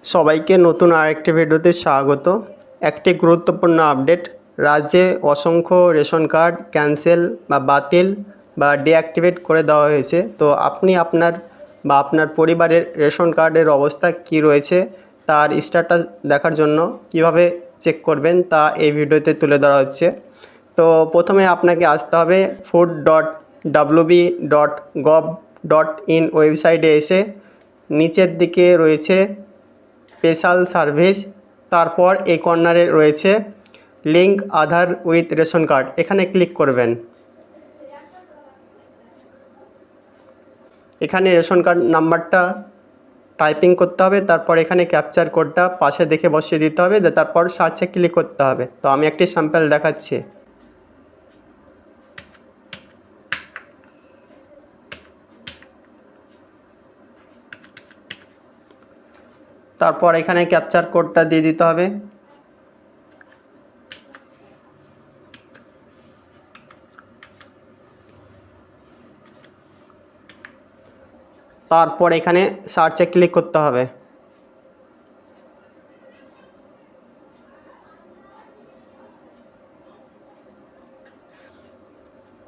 সবাইকে নতুন আরেকটি ভিডিওতে স্বাগত। একটি গুরুত্বপূর্ণ আপডেট, রাজ্যে অসংখ্য রেশন কার্ড ক্যান্সেল বা বাতিল বা ডিঅ্যাক্টিভেট করে দেওয়া হয়েছে। তো আপনি আপনার পরিবারের রেশন কার্ডের অবস্থা কি রয়েছে তার স্ট্যাটাস দেখার জন্য কিভাবে চেক করবেন তা এই ভিডিওতে তুলে ধরা হচ্ছে। তো প্রথমে আপনাকে আসতে হবে food.wb.gov.in ওয়েবসাইটে এসে নিচের দিকে রয়েছে স্পেশাল সার্ভিস, তারপর এই কর্নারে রয়েছে link Aadhaar with ration card, এখানে ক্লিক করবেন। এখানে রেশন কার্ড নাম্বারটা টাইপিং করতে হবে, তারপর এখানে ক্যাপচার কোডটা পাশে দেখে বসিয়ে দিতে হবে, তারপর সার্চে ক্লিক করতে হবে। তো আমি একটি স্যাম্পল দেখাচ্ছি। তারপর এখানে ক্যাপচার কোডটা দিয়ে দিতে হবে। তারপর এখানে সার্চে ক্লিক করতে হবে।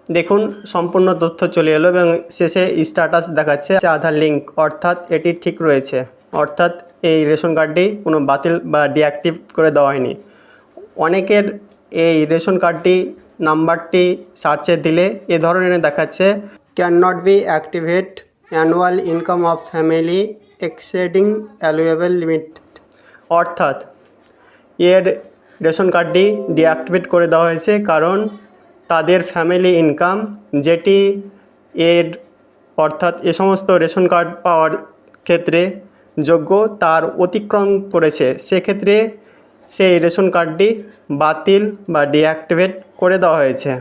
দেখুন সম্পূর্ণ তথ্য চলে এলো এবং শেষে স্ট্যাটাস দেখাচ্ছে আধার লিঙ্ক, অর্থাৎ এটি ঠিক রয়েছে, অর্থাৎ এই রেশন কার্ডটি কোনো বাতিল বা ডিঅ্যাক্টিভ করে দেওয়া হয়নি। অনেকের এই রেশন কার্ডটি নাম্বারটি সার্চে দিলে এ ধরনের দেখাচ্ছে can not be activate annual income of family exceeding allowable limit, অর্থাৎ এর রেশন কার্ডটি ডিঅ্যাক্টিভেট করে দেওয়া হয়েছে কারণ তাদের ফ্যামিলি ইনকাম যেটি এর অর্থাৎ এ সমস্ত রেশন কার্ড পাওয়ার ক্ষেত্রে যোগ্য তার অতিক্রম করেছে, সেক্ষেত্রে সেই রেশন কার্ডটি বাতিল বা ডিঅ্যাক্টিভেট করে দেওয়া হয়েছে।